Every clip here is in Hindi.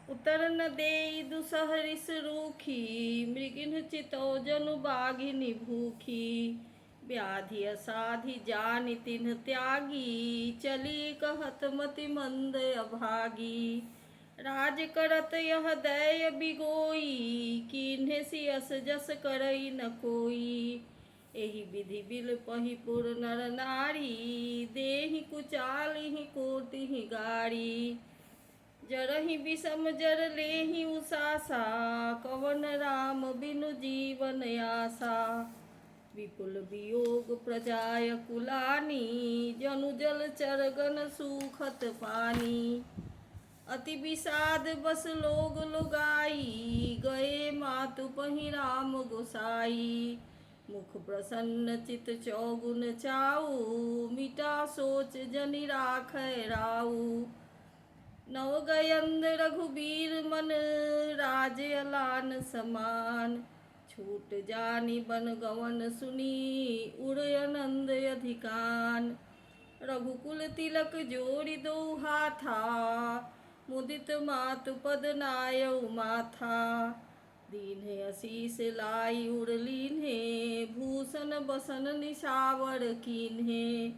उतर न देई दुसहरिस रूखी, मृगिन चितौ जनु बाघिनी भूखी। व्याधि असाधि जानि तिन्ह त्यागी, चली कहत मति मंद अभागी। राज करत यह दैय बिगोई, कीन्हे सियस जस करई न कोई। एहि विधि बिल पहि पुर नर नारी, देहि कुचालिहि कोटिहि गारी। जरहि विषम जर लेहि उसासा, कवन राम बिनु जीवन आसा। विपुल वियोग प्रजाय कुलानी, जनु जल चरगन सूखत पानी। अति विषाद बस लोग लुगाई, गए मातु पहि राम गोसाई। मुख प्रसन्न चित चौगुन चाऊ, मिटा सोच जनि राखै राऊ। नवगयंद रघुबीर मन, राज अलान समान। छूट जानि बन गवन सुनी, उड़ आनंद अधिकान। रघुकुल तिलक जोड़ि दो हाथा, मुदित मातु पद नायौ माथा। दीन्हे आशीष लाई उड़ लीन्हे, भूषण बसन निशावर कीन्हे।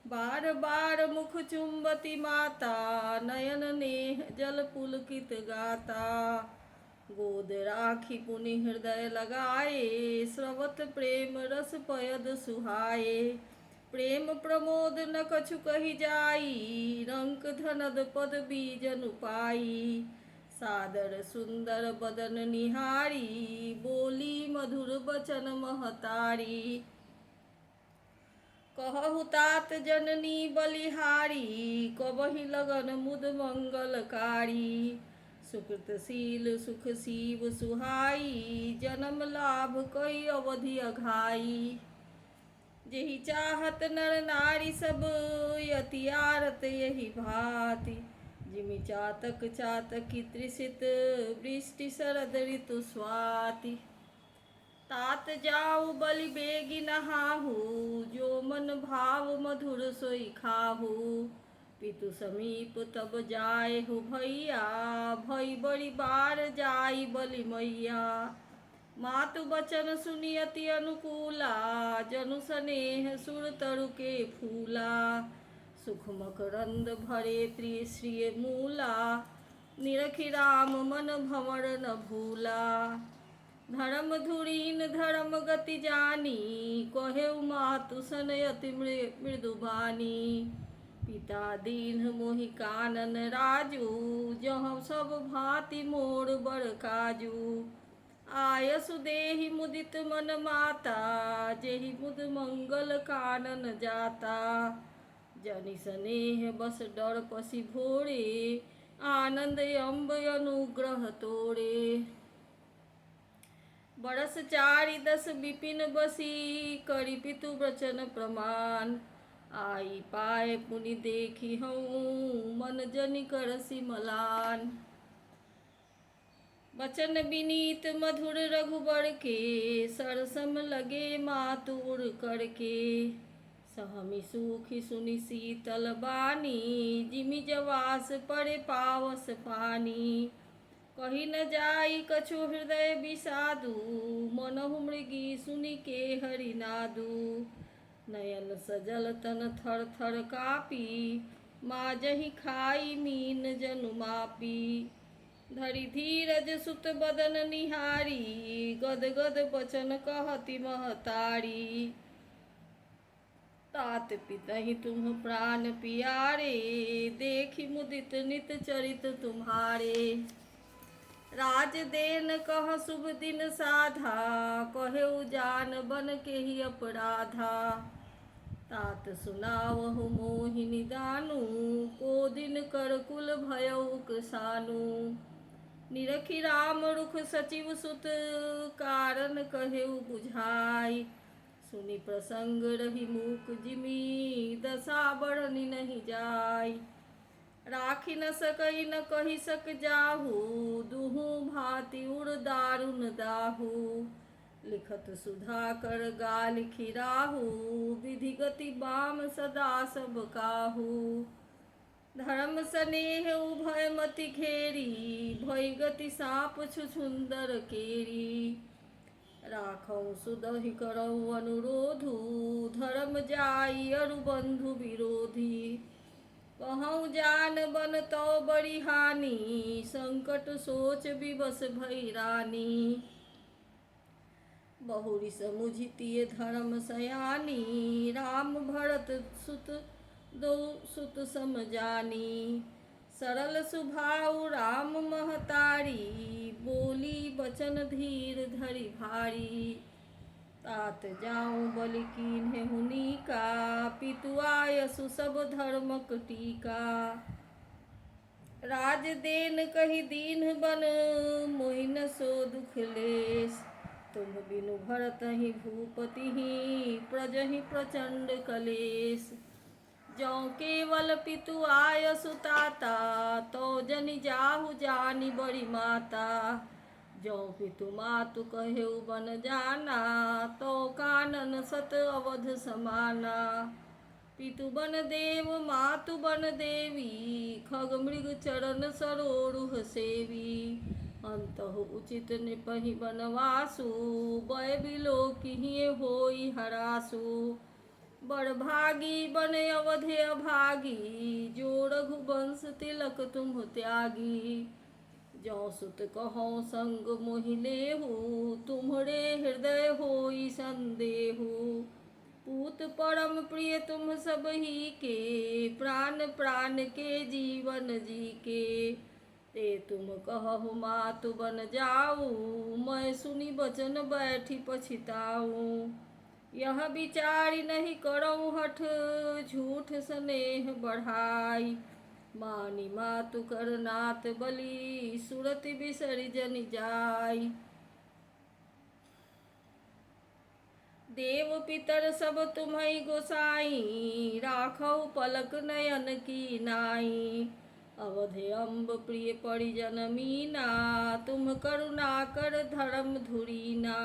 बार बार मुख चुंबती माता, नयन नेह जल पुलकित गाता। गोद राखी पुनि हृदय लगाए, स्रवत प्रेम रस पयद सुहाए। प्रेम प्रमोद न कछु कहि जाई, रंक धनद पद बीजनु पाई। सादर सुंदर बदन निहारी, बोली मधुर बचन महतारी। कहु तात जननी बलिहारी, कबहि लगन मुद मंगलकारी। सुकृतशील सुख सीव सुहाई, जन्म लाभ कई अवधि अघाई। जेहि चाहत नर नारी सब, यति आरत यही भांति। जिमि चातक चातकी त्रिषित, वृष्टि शरद ऋतु स्वाति। तात जाऊ बलि बेगी नहाहू, जो मन भाव मधुर सोई खाहू। पितु समीप तब जाए हो भैया, भई बड़ी बार जाई बलि मैया। मातु बचन सुनि अति अनुकूला, जनु स्नेह सुर तरु के फूला। सुख मकरंद भरे प्रिय श्रिय मूला, निरखि राम मन भंवर न भूला। धर्म धुरीन धर्म गति जानी, कहेउ मातु सन अति मृदु बानी। पिता दीन्ह मोहि कानन राजू, जहाँ सब भांति मोर बर काजू। आयसु देहि मुदित मन माता, जेहि मुद मंगल कानन जाता। जनि स्नेह बस डर पसी भोरे, आनंद अम्ब अनुग्रह तोरे। बरस 4-10 विपिन बसी, करि पितु वचन प्रमाण। आई पाए पुनि देखी हूँ, मन जनि करसि मलान। बचन विनीत मधुर रघुबर के, सरसम लगे मातु उर करके। सहमि सूखि सुनि शीतल बानी, जिमि जवास पड़े पावस पानी। कही न जाई कछु हृदय विषादु, मनहु मृगी सुनि के हरि नादु। नयन सजल तन थर थर कापी, माजहि खाई मीन जनु मापी। धरि धीरज सुत बदन निहारी, गद गद बचन कहति महतारी। तात पितहि तुम प्राण पियारे, देखि मुदित नित चरित तुम्हारे। राज देन कह शुभ दिन साधा, कहेउ जान बन के ही अपराधा। तात सुनावहु मोहि निदानु, को दिन कर कुल भयउ कृसानु। निरखि राम रुख सचिव सुत, कारण कहेउ बुझाई। सुनि प्रसंग रही मूक जिमि, दशा बढ़नी नहीं जाय। राखी न सकई न कही सक जाहू, दुहु भांति उड़ दारुन दाहू। लिखत सुधा कर गाल खिराहू, विधि गति बाम सदा सब काहू। धर्म स्नेह उभय मति घेरी, भय गति साप छुछुंदर केरी। राखौ सुदहि करौ अनुरोधु, धर्म जाई अरु बंधु विरोधी। कहूँ जान बन तो बड़ी हानि, संकट सोच विवश भई रानी। बहुरी समुझितिय धर्म सयानी, राम भरत सुत दो सुत सम जानी। सरल सुभाव राम महतारी, बोली बचन धीर धरि भारी। तात जाऊं बलि कीन्हे हुनी का, पितु आयसु सब धर्मक टीका। राज देन कहि दीन बन, मोहि न सो दुख लेस। तुम बिनु भरतहि भूपतिहि, प्रजहि प्रचंड कलेस। जौ केवल पितु आयसु ताता, तो जनि जाहु जानी बड़ी माता। जौ पितु मातु कहेउ बन जाना, तो कानन सत अवध समाना। पितु बन देव मातु बन देवी, खग मृग चरण सरोरुह सेवी। अंतहु उचित निपहि बनवासु, बय बिलोकिहिए होई हरासु। बड़ भागी बन अवधे अभागी, जो रघुवंश तिलक तुम त्यागी। जौ सुत कहौं संग मोहि लेहु, तुम्हरे हृदय होई संदेहु। पूत परम प्रिय तुम सबही के, प्राण प्राण के जीवन जी के। ते तुम कहु मातु बन जाऊं, मैं सुनी बचन बैठी पछिताऊं। यह विचारि नहीं करऊं हठ, झूठ स्नेह बढ़ाई। मानी मातु कर नात बलि, सुरति बिसरि जनि जाई। देव पितर सब तुम्है गोसाई, राखौ पलक नयन की नाई। अवधे अम्ब प्रिय परिजन मीना, तुम करुणा कर धर्म धुरीना।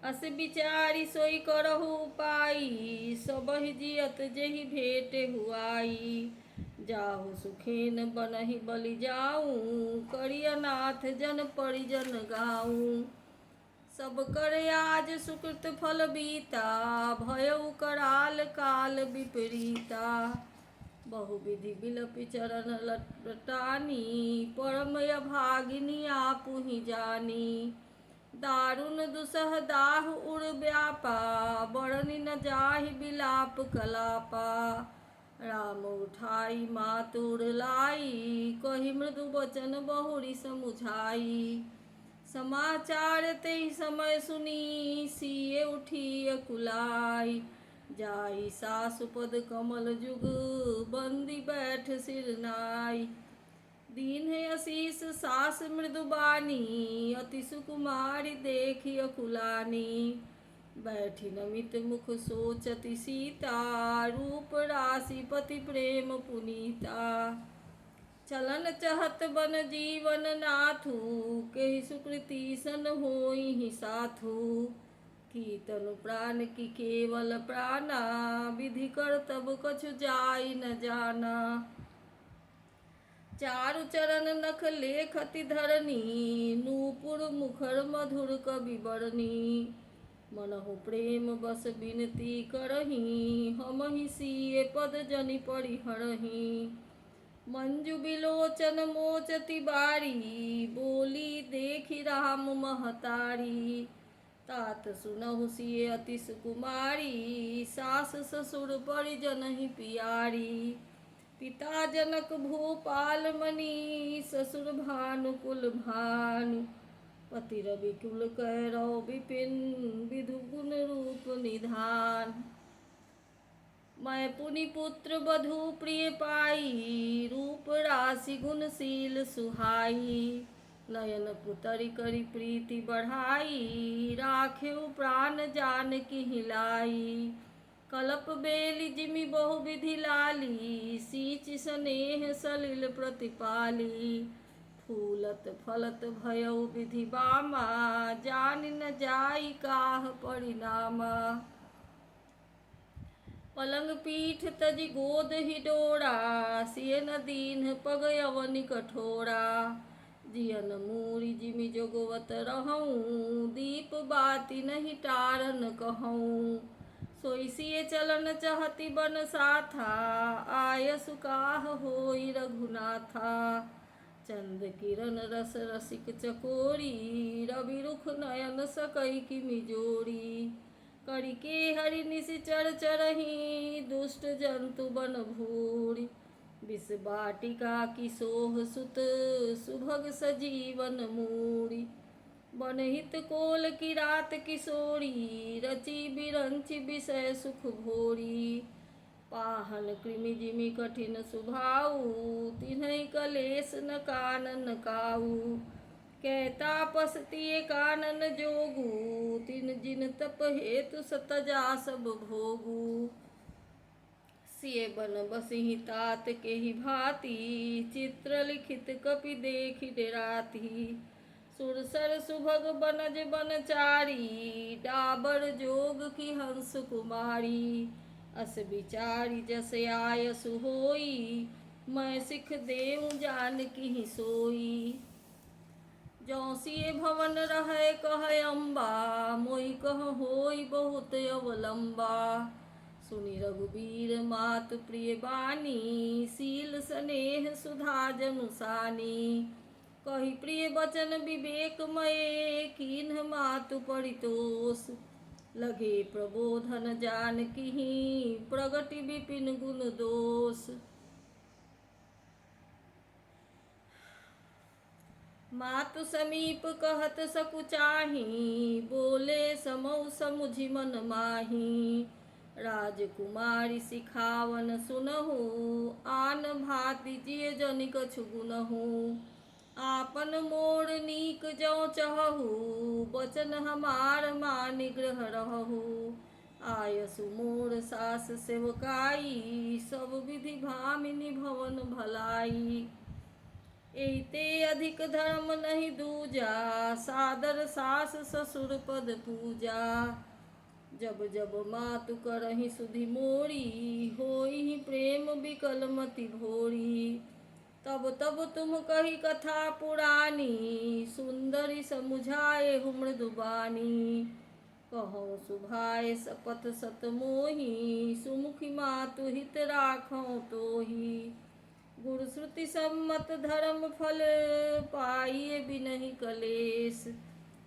अस विचारी सोई करहु उपाई, सबहि जियत जेहि भेट हुआई। जाहु सुखेन बनहि बलि जाऊं, करी अनाथ जन परिजन गाऊं। सब कर आज सुकृत फल बीता, भयउ कराल काल विपरीता। बहुविधि बिलपि चरण लटानी, परम अभागिनी आपुहि जानी। दारुण दुसह दाह उर व्यापा, बरनि न जाहि बिलाप कलापा। राम उठाई मातुर लाई, कहि मृदु वचन बहुरी समुझाई। समाचार तेहि समय सुनी, सिए उठी अकुलाई। जाई सासु पद कमल जुग, बंदी बैठ सिर नाई। दीन्हे आशीष सास मृदु बानी, अति सुकुमारी देखी अकुलानी। बैठी नमित मुख सोचति सीता, रूप राशि पति प्रेम पुनीता। चलन चहत बन जीवन नाथु, केहि सुकृति सन होई साथु। की तनु प्राण की केवल प्राणा, विधि कर तब कछु जाई न जाना। चारु चरण नख लेखति धरनी, नूपुर मुखर मधुर कवि बरनी। मनहु प्रेम बस बिनती करही, हमहि सिए पद जनि परिहरही। मंजु बिलोचन मोचति बारी, बोली देखि राम महतारी। तात सुनहु सिए अति सुकुमारी, सास ससुर परिजन ही पियारी। पिता जनक भूपाल मणि, ससुर भानु कुल भानु। पति रवि कुल कैरव विपिन, विधु गुण रूप निधान। मैं पुनि पुत्र वधू प्रिय पाई, रूप राशि गुणशील सुहाई। नयन पुतरि करि प्रीति बढ़ाई, राखेउ प्राण जानकी हिलाई। कलप बेली जिमि बहु विधि लाली, सींच स्नेह सलिल प्रतिपाली। फूलत फलत भयउ विधि बामा, जानि न जाई काह परिणामा। पलंग पीठ तजि गोद ही डोरा, सिय न दीन पग यवनि कठोरा। जियन मूरी जिमि जोगवत रहूं, दीप बाती नहीं टारन कहूं। सोई सिय चलन चहति बन साथा, आय सुकाह होई रघुनाथा। चंद किरण रस रसिक चकोरी, रवि रुख नयन सकई किमि जोड़ी। करिके हरि निशिचर चरही, दुष्ट जंतु बन भूरि। विष बाटिका की सोह सुत, सुभग सजीवन मूरि। बनहित कोल की रात किशोरी, रची बिरंचि विषय सुख भोरी। पाहन कृमि जिमि कठिन सुभाऊ, तिन्है कलेस न कानन काऊ। कै तापस तिय कानन जोगू, तिन जिन तप हेतु सतजा सब भोगू। सिय बन बसिहि तात केहि भांति, चित्र लिखित कपि देखि डेराती। सुरसर सुभग बनज बनचारी, डाबर जोग की हंस कुमारी। अस विचारी जस आयसु होई, मैं सिख देऊँ जानकी सोई। जौ सिय भवन रहै कहै अम्बा, मोहि कह होई बहुत अवलंबा। सुनि रघुबीर मातु प्रिय बानी, शील स्नेह सुधा जनुसानी। कहि प्रिय बचन विवेकमय, कीन्ह मातु परितोष। लगे प्रबोधन जानकीहि, प्रगति विपिन गुण दोष। मातु समीप कहत सकुचाही, बोले समौ समुझि मन माही। राजकुमारी सिखावन सुनहु, आन भांति जिय जनि कछु गुनहु। आपन मोर नीक जौ चहहु, बचन हमार मानि ग्रह रहहु। आयसु मोर सास सेवकाई, सब विधि भामिनी भवन भलाई। एते अधिक धर्म नहीं दूजा, सादर सास ससुर पद पूजा। जब जब मातु करहि सुधि मोरी, होई प्रेम बिकल मति भोरी। तब तब तुम कही कथा पुरानी, सुंदरी समुझाए हूँ मृदुबानी। कहूँ सुभाए शपथ सत मोही, सुमुखी मातु हित राखौं तोही। गुरु श्रुति सम्मत धर्म फल, पाइए बिनहि कलेस।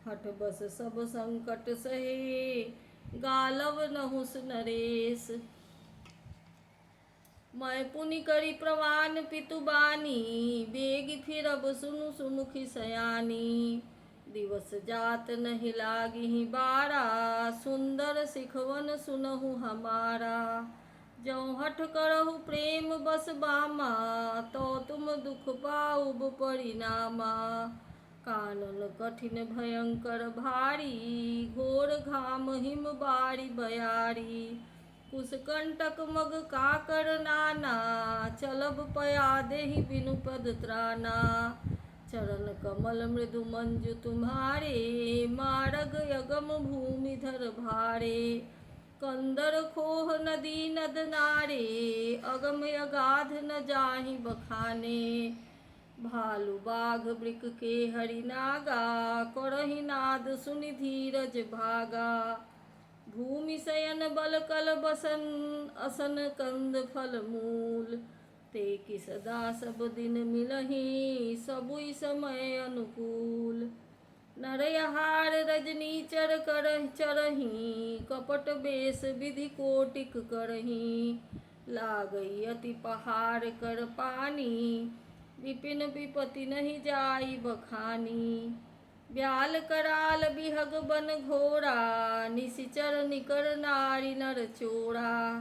हठ बस सब संकट सहे, गालव नहुस नरेश। मैं पुनि करी प्रमाण पितु बानी, बेगी फिरब सुनु सुमुखी सयानी। दिवस जात नहीं लागिहि बारा, सुंदर सिखवन सुनहु हमारा। जौ हठ करहु प्रेम बस बामा, तो तुम दुख पाउब परिणामा। कानन कठिन भयंकर भारी, घोर घाम हिम बारी बयारी। कुशकंटक मग काकर नाना, चलब पया देहि बिनु पद त्राना। चरण कमल मृदु मंजु तुम्हारे, मारग यगम भूमि धर भारे। कंदर खोह नदी नद नारे, अगम अगाध न जाहि बखाने। भालु बाघ वृक के हरि नागा, करहि नाद सुनि धीरज भागा। भूमि शयन बल कल बसन, असन कंद फल मूल। ते कि सदा सब दिन मिलहि, सबुई समय अनुकूल। नरयहार रजनीचर करहि चरहि, कपट बेश विधि कोटिक करहि। लागई अति पहाड़ कर पानी, विपिन विपति नहीं जाई बखानी। ब्याल कराल बिहग बन घोरा, निशिचर निकर नारी नर चोरा।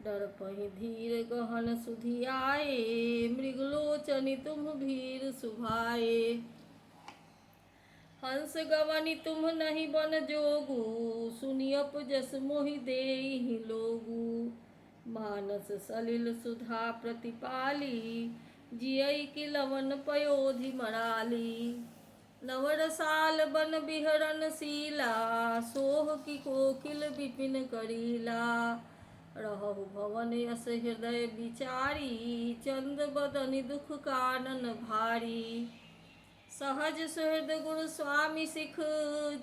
डरपहि धीर गहन सुधि आए, मृगलोचनि तुम भीर सुभाए। हंस गवनि तुम नहीं बन जोगू, सुनि अपजस मोहि देहि लोगू। मानस सलिल सुधा प्रतिपाली, जियइ की लवन पयोधि मराली। नवरसाल बन बिहरन शीला, सोह की कोकिल विपिन करीला। रहु भवन यस हृदय बिचारी, चंद बदनि दुख कानन भारी। सहज सुहृद गुरु स्वामी सिख,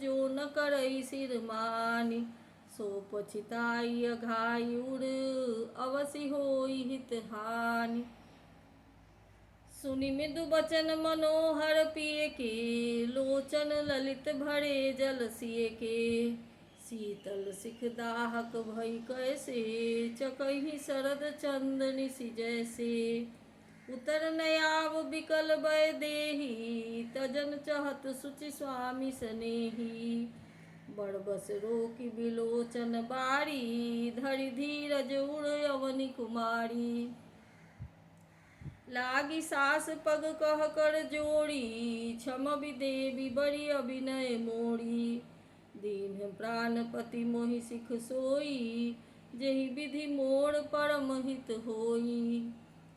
जो न करई सिर मानि। सो पछिताई अघाई उर, अवसि होई हित हानि। सुनि मृदु बचन मनोहर पिय के, लोचन ललित भरे जल सिय के। शीतल सिख दाहक भई कैसे, चकहि शरद चंदनि सिजैसे। उतर नयाव बिकल भय देहि, तजन चहत सुचि स्वामी सनेही। बड़ बस रोकि बिलोचन बारी, धरि धीरज उर अवनि कुमारी। लागी सास पग कह कर जोड़ी, क्षम देवी बड़ी अभिनय मोड़ी। दीन प्राणपति मोहि सिख सोई, जेहि विधि मोर परम हित होई।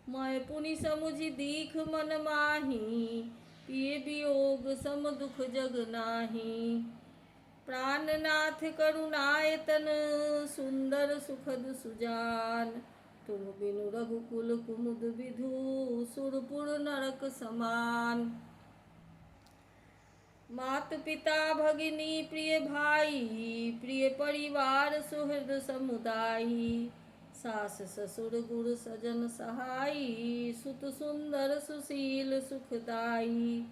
मैं पुनि समुझि दीख मन माही, पिय वियोग सम दुख जग नाही। प्राणनाथ करुणायतन, सुंदर सुखद सुजान। तुम बिनु रघुकुल कुमुद विधु, सुरपुर नरक समान। मात पिता भगिनी प्रिय भाई, प्रिय परिवार सुहृद समुदायी। सास ससुर गुरु सजन सहाई, सुत सुंदर सुशील सुखदाई।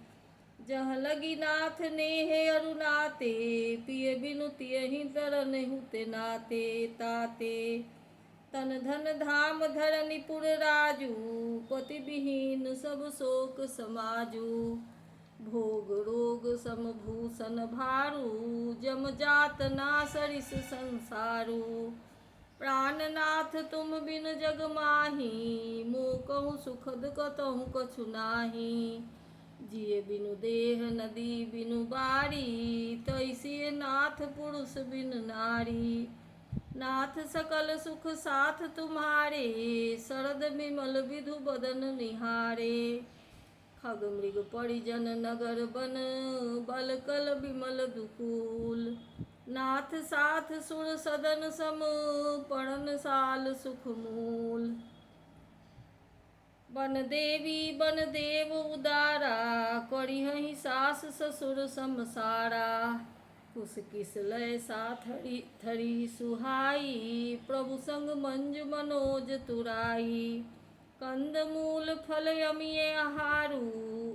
जहाँ लगी नाथ नेह अरु नाते, पिय बिनु तियहि तरन हुते नाते ताते। तन धन धाम धरनी पुर राजू, पति विहीन सब शोक समाजू। भोग रोग सम भूषण भारू, जम जात ना सरिस संसारू। प्राणनाथ तुम बिन जग माही, मो कहूँ सुखद कतहु कछु नाही। जिय बिनु देह नदी बिनु बारी, तैसिय नाथ पुरुष बिन नारी। नाथ सकल सुख साथ तुम्हारे, शरद विमल विधु बदन निहारे। खग मृग परिजन नगर बन, बल कल विमल दुकूल। नाथ साथ सुर सदन सम, पड़न साल सुख मूल। बन देवी बन देव उदारा, करिहहि सास ससुर समसारा। कुस किस लय साथ थरी सुहाई, प्रभु संग मंजु मनोज तुराई। कंद मूल फल यमिय आहारू,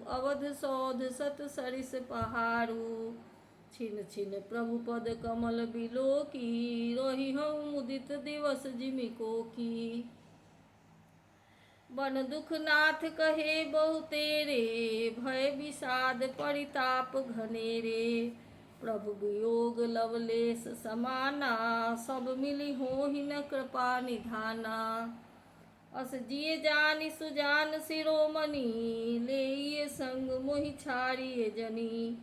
अवध सौध सत सरिस पहारू। छिन छिन प्रभु पद कमल बिलोकी, रहिहउँ मुदित दिवस जिमि कोकी। बन दुख नाथ कहे बहु तेरे, भय विषाद परिताप घनेरे। प्रभु वियोग लवलेश समाना, सब मिली होहि न कृपा निधाना। अस जिय जानि सुजान शिरोमणि, लेइय संग मोहि छाड़िय जनी।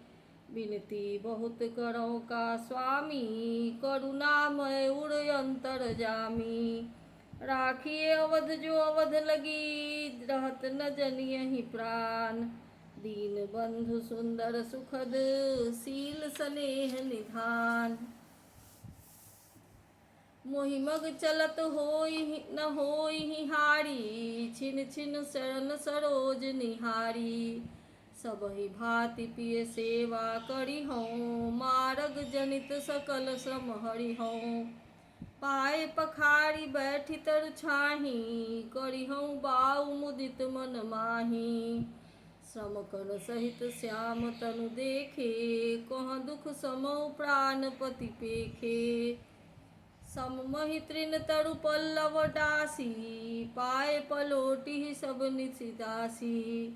विनती बहुत करौ का स्वामी, करुणामय उर अंतर जामी। राखिए अवध जो अवध लगी, रहत न जनियहि प्राण। दीन बंधु सुंदर सुखद, शील स्नेह निधान। मोहि मग चलत होई न होई हारी, छिन छिन शरण सरोज निहारी। सबहि भांति पिय सेवा करिहउँ, मारग जनित सकल श्रम हरिहउँ। पाए पखारी बैठि तरु छाही, करिहउँ बाऊ मुदित मन माही। श्रम कर सहित श्याम तनु देखे, कहाँ दुख समौ प्राणपति पेखे। सममहि तृण तरु पल्लव डासी, पाए पलोटिहि सब निसि दासी।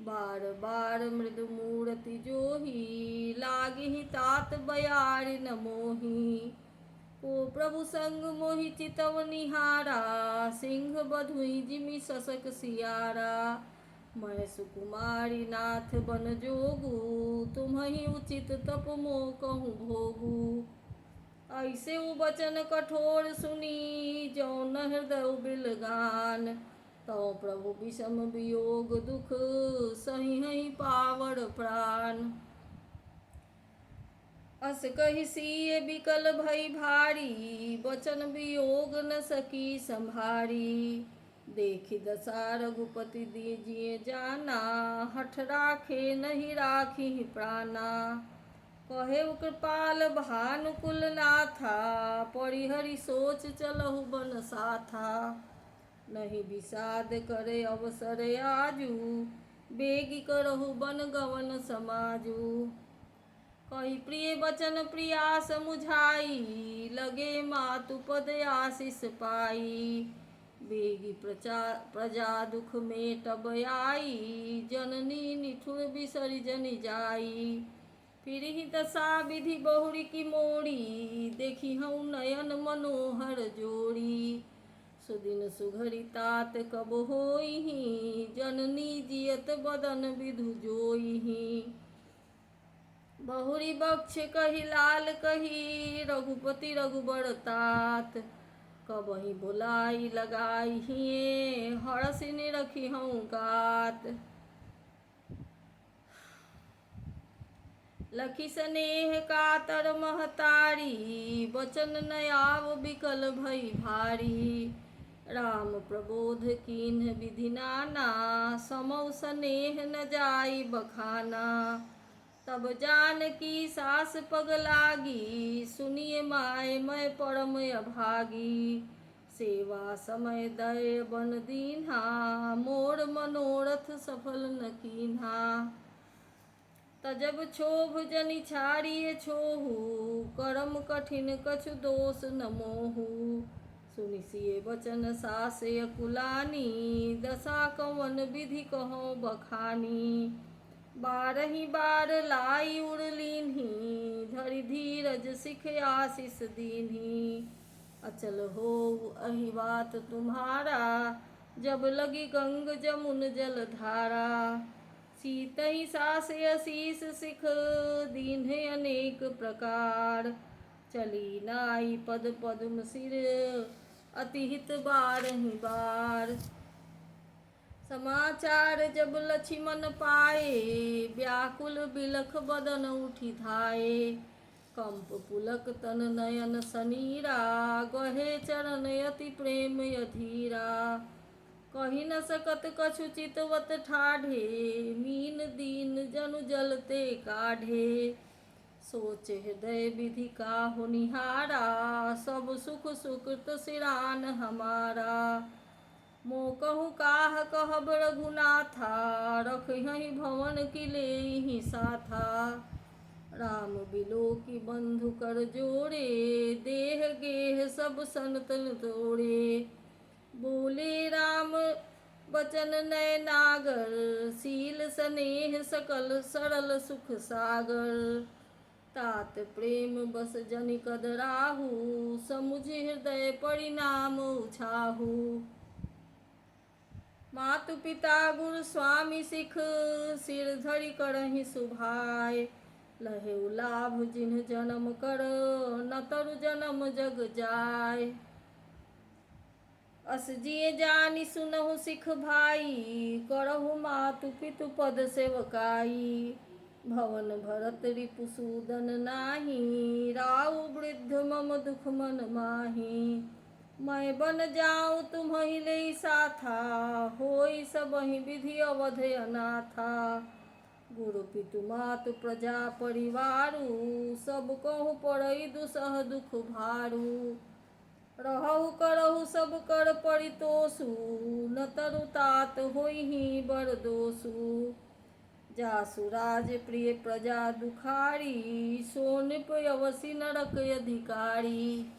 बार बार मृदु मूरति जोही, लागिहि तात बयारि न मोही। ओ प्रभु संग मोहि चितव निहारा, सिंह बधुई जिमि ससक सियारा। मैं सुकुमारी नाथ बन जोगू, तुम्हि उचित तप मो कहूँ भोगू। ऐसे वचन कठोर सुनी, जौन हृदय बिलगान। तौ प्रभु विषम वियोग दुख, सहिहहि पावर प्राण। अस कहि सिय बिकल भई भारी, बचन वियोग न सकी संभारी। देखि दशा रघुपति दीजिए जाना, हठ राखे नहीं राखी प्राणा। कहे कृपाल भानुकुल नाथा, परिहरि सोच चलहु बन साथा। नहीं विषाद करे अवसर आजू, बेगी करहु बन गवन समाजू। कही प्रिय बचन प्रिया समुझाई, लगे मातु पद आशीष पाई। बेगी प्रजा दुख में तब आई, जननी निठुर बिसरि जनि जाई। फिर ही दशा विधि बहुरी की मोड़ी, देखी हूँ नयन मनोहर जोड़ी। सुदिन सुघरी तात कब होइहि, जननी जियत बदन विधु जोइहि। बहुरी बक्ष कही लाल कही, रघुपति रघुबर तात। कबहि बुलाई लगाई हिये, हरसि निरखी हूँ गात। लखी स्नेह कातर महतारी, बचन न आव बिकल भई भारी। राम प्रबोध कीन्ह विधि नाना, समौ स्नेह न जाई बखाना। तब जानकी सास पग लागी, सुनिए माय मैं परम अभागी। सेवा समय दय बन दीन्हा, मोर मनोरथ सफल न कीन्हा। तजब क्षोभ जनि छाड़िए छोहू, करम कठिन कछु दोष न मोहू। सुनि सिय बचन सास अकुलानी, दशा कवन विधि कहो बखानी। बारही बार लाई उड़लीन्ही, धरि धीरज सिख आशीष दीन्ही। अचल होऊ अहि बात तुम्हारा, जब लगी गंग जमुन जल धारा। सीतहि सास आशीष सिख दीन्हे अनेक प्रकार। चली नाई पद पद्म सिर, अति हित बारहि बार। समाचार जब लक्ष्मण पाए, व्याकुल बिलख बदन उठि धाये। कंप पुलक तन नयन सनीरा, गहे चरण अति प्रेम अधीरा। कही न सकत कछु चितवत ठाढ़े, मीन दीन जनु जलते काढ़े। सोच हृदय विधि काहु निहारा, सब सुख सुकृत सिरान हमारा। मो कहूँ काह कहब रघुनाथा, रखहि भवन की लेहि साथा। राम बिलोकी बंधु कर जोड़े, देह गेह सब सन तन तोड़े। बोले राम बचन नय नागर, शील स्नेह सकल सरल सुख सागर। तात प्रेम बस जनि कदराहू, समुझ हृदय परिणाम उछाहू। मातु पिता गुरु स्वामी सिख, सिर धरि करहि सुभाय। लहेउ लाभ जिन्ह जन्म कर, न तरु जन्म जग जाय। अस जिय जानि सुनहु सिख भाई, करहु मातु पितु पद सेवकाई। भवन भरत रिपु सूदन नाही, राउ वृद्ध मम दुख मन माही। मैं बन जाऊँ तुम्हि लेइ साथा, होई सबहि विधि अवध अनाथा। गुरु पितु मातु प्रजा परिवारु, सब कहूँ पड़ई दुसह दुख भारू। रहु करहु सब कर परितोषु, न तरु तात होइहि बर दोषु। जासु राज प्रिय प्रजा दुखारी, सो नृप अवसि नरक अधिकारी।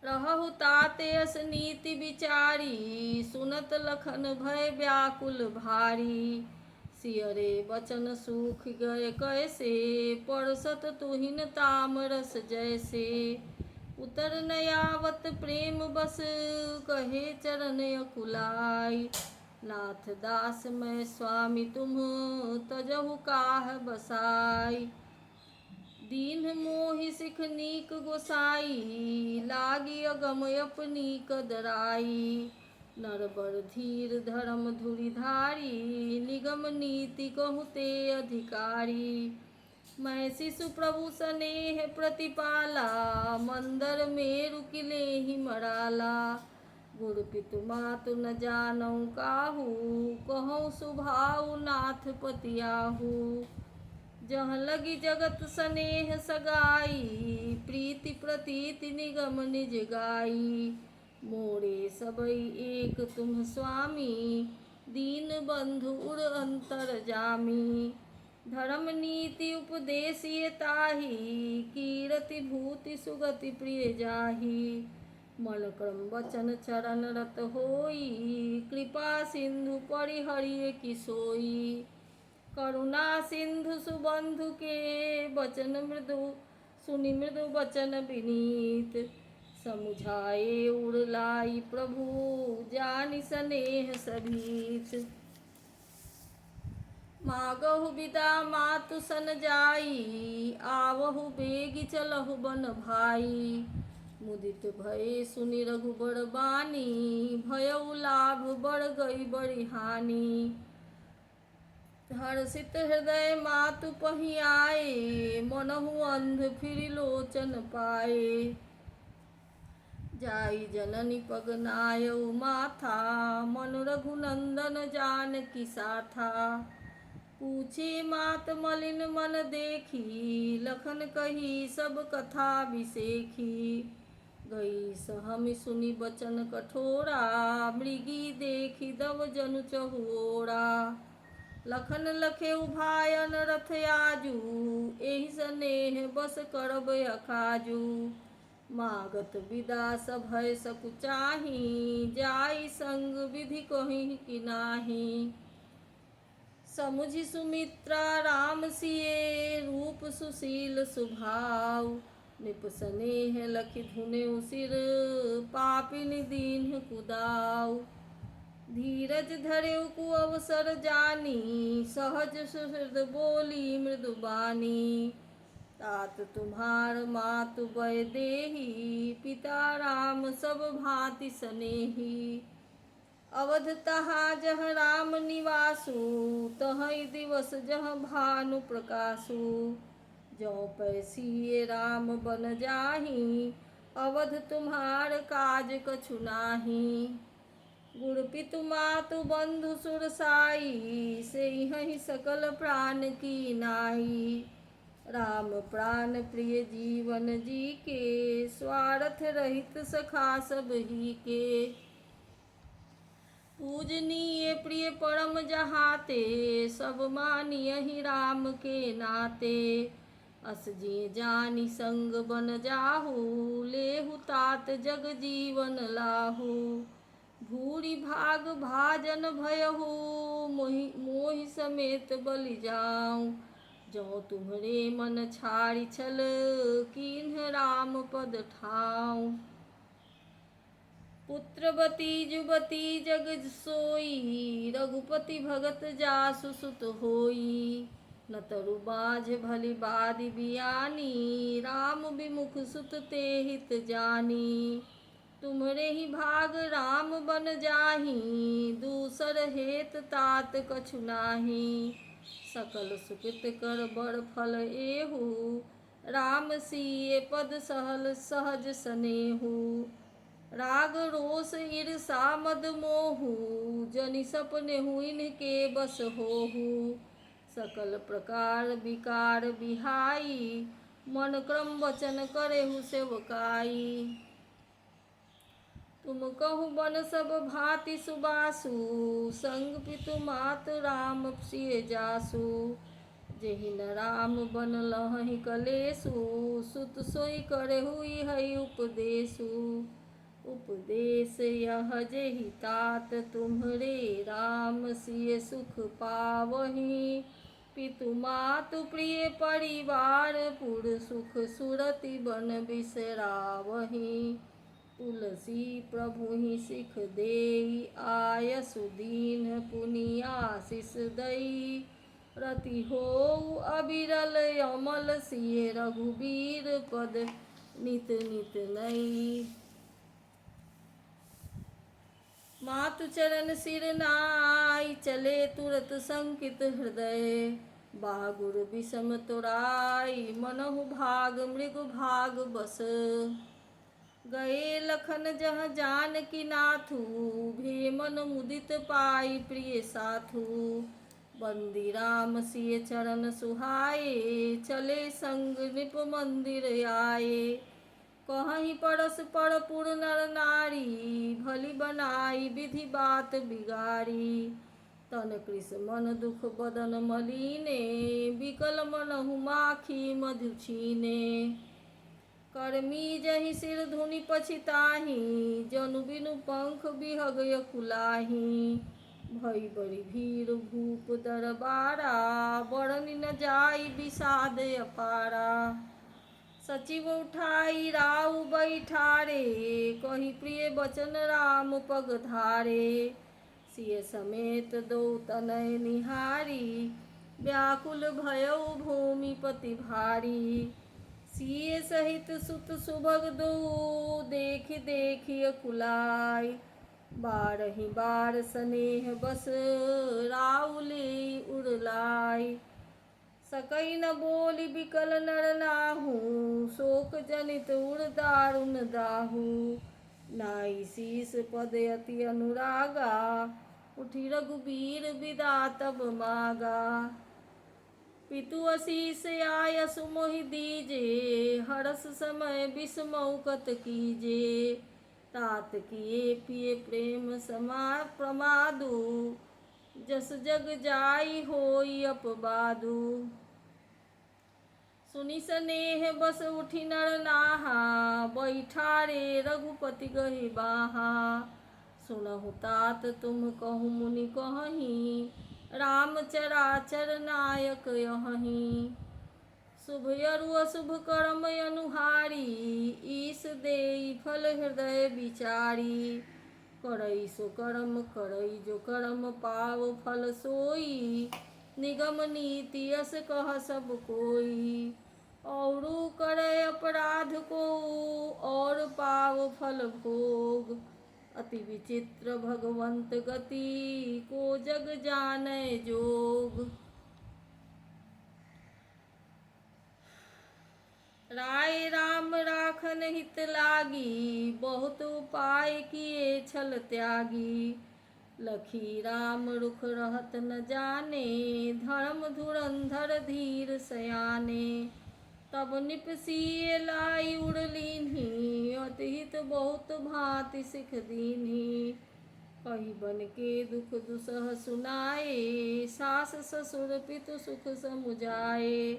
रहु तात यस नीति विचारी, सुनत लखन भय व्याकुल भारी। सियरे बचन सूख गए कैसे, परसत तुहिन ताम रस जैसे। उतर न आवत प्रेम बस, कहे चरण अकुलाई। नाथ दास मैं स्वामी तुम, तजहु काह बसाई। दीन मोहि सिख नीक गोसाई, लागी अगम अपनी कदराई। नर बर धीर धर्म धुरि धारी, निगम नीति कहु ते अधिकारी। मैं शिशु प्रभु स्नेह प्रतिपाला, मंदर में रुकिले ही मराला। गुरु पितु मातु न जानऊ काहू, कहूँ सुभाऊ नाथ पतियाहू। जहाँ लगी जगत स्नेह सगाई, प्रीति प्रतीति निगम निज गाई। मोरे सबई एक तुम स्वामी, दीन बंधु उर अंतर जामी। धर्म नीति उपदेश ये ताही, कीरति भूति सुगति प्रिय जाही। मन क्रम वचन चरण रत होई, कृपा सिंधु परिहरिय की सोई। करुणा सिंधु सुबंधु के, वचन मृदु सुनि मृदु वचन विनीत। समुझाए उड़लाई प्रभु, जानि स्नेह सभीत। मागहु विदा मातु सन जाई, आवहु बेगी चलहु बन भाई। मुदित भय सुनि रघुबर बानी, भयउ लाभ बढ़ गई बड़ी हानि। हर्षित हृदय मातु पहियाए, मनहु अंध फिर लोचन पाए। जाई जननी पग नायउ माथा, मन रघुनंदन जानकी साथा। पूछे मात मलिन मन देखी, लखन कही सब कथा बिसेखी। गई सहमि सुनि बचन कठोरा, मृगी देखी दव जनु चहुओरा। लखन लखे उभायन रथ आजू, एहि स्नेह बस करब अखाजू। मागत विदा सभय सकुचाही, जाई संग विधि कहीं कि नाही। समुझि सुमित्रा राम सिए, रूप सुशील सुभाव। निप स्नेह लखि धुनेउ सिर, पापिनि दीन्ह कुदाव। धीरज धरेउ कुअवसर जानी, सहज सुहृद बोली मृदु बानी। तात तुम्हार मातु बय देही, पिता राम सब भांति स्नेही। अवध तहाँ जह राम निवासु, तहै दिवस जह भानु प्रकाशु। जौ पैसिए राम बन जाही, अवध तुम्हार काज कछु नाही। गुरु पितु मातु बंधु सुरसाई, सेहि सकल प्राण की नाई। राम प्राण प्रिय जीवन जी के, स्वार्थ रहित सखा सब ही के। पूजनीय प्रिय परम जहाते, सब मानियहि राम के नाते। अस जिय जानि संग बन जाहू, लेहु तात जग जीवन लाहू। भूरि भाग भाजन भयहु, मोहि समेत बलि जाऊं। जो तुम्हरे मन छाड़ी छल, कीन्ह राम पद ठाऊं। पुत्रवती जुबती जग सोई, रघुपति भगत जासु सुत होई। न तरु बाझ भली बादि बियानी, राम विमुख सुत ते हित जानी। तुम्हरे ही भाग राम बन जाही, दूसर हेत तात कछु नाही। सकल सुकृत कर बड़ फल एहू, राम सिए पद सहल सहज सनेहू। राग रोष ईर्षा मद मोहू, जनि सपनेहु इनके बस होहू। सकल प्रकार विकार बिहाई, मन क्रम वचन करेहु सेवकाई। तुम कहु बन सब भांति सुबासु, संग पितु मात राम सिय जासु। जेहि न राम बन लहहि कलेसु, सुत सोई करेहु इहै उपदेसु। उपदेश यह जेहि तात तुम्हरे, राम सिय सुख पावहीं। पितु मातु प्रिय परिवार, पुर सुख सुरति बन बिसरावहीं। तुलसी प्रभु ही सिख देई, आयसु दीन पुनि आशीष दई। रति होउ अविरल अमल, सिय रघुबीर पद नित नित नई। मातु चरण सिर नाई, चले तुरत संकित हृदय। बागुर विषम तोराई मनहु भाग मृग भाग बस। गए लखन जह जानकी नाथू भेमन मुदित पाई प्रिय साथू। बंदी राम सिय चरण सुहाए चले संग नृप मंदिर आए। कहीं परस पर पुर नर नारी भली बनाई विधि बात बिगाड़ी। तन कृष मन दुख बदन मलीने विकल मनहु माखी मधु छीने। कर्मी जहि सिर धुनि पछिताही जनु बिनु पंख बिहग यकुलाही। भई बड़ी भीड़ भूप दरबारा बरनि न जाई विषाद अपारा। सचिव उठाई राउ बैठारे कही प्रिय बचन राम पग धारे। सिय समेत दो तनय निहारी व्याकुल भयउ भूमिपति भारी। सिय सहित सुत सुभग दो देखि देखि अकुलाई। बारहि बार स्नेह बस राउले उड़लाई। सकई न बोली बिकल नर नाहू शोक जनित उड़ दारुण दाहू। नाई शीस पद अति अनुरागा उठी रघुबीर विदा तब मागा। पितु असीस आय सुमोहि दीजे हरस समय विस्मौकत कीजे। तात किए पिए प्रेम समा प्रमादु जस जग जाई होई अपबादु। सुनि स्नेह बस उठि नर नाहा बैठारे रघुपति गहि बाहा। सुनहु तात तुम कहु मुनि कहहीं राम चराचर नायक यहीं। शुभ अरु अशुभ कर्म अनुहारी ईश देई फल हृदय विचारी। करई सो कर्म करई जो कर्म पाव फल सोई। निगम नीति यस कह सब कोई। औरु करे अपराध को और पाव फल भोग। अति विचित्र भगवंत गति को जग जानै जोग। राय राम राखन हित लागी बहुत उपाय किए छल त्यागी। लखी राम रुख रहत न जाने धर्म धुरंधर धीर सयाने। तब निपसिए लाई उड़लीन्ही अति हित बहुत भांति सिख दीन्ही। कही बन के दुख दुसह सुनाए सास ससुर पितु सुख समुझाए।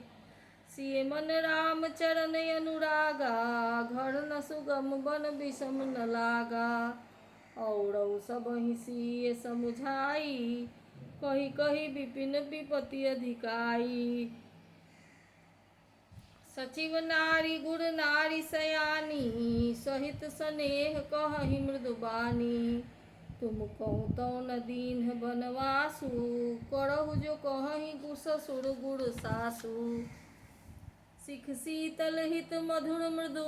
सिय मन राम चरण अनुरागा घर न सुगम बन विषम न लागा। औरौ सबहि सिय समुझाई कही कही विपिन विपति अधिकाई। सचिव नारी गुर नारी सयानी सहित स्नेह कहहि मृदु बानी। तुम कहु तौ न दीन्ह बनवासु करहु जो कहहि ससुर गुर सासु। सिख शीतल हित मधुर मृदु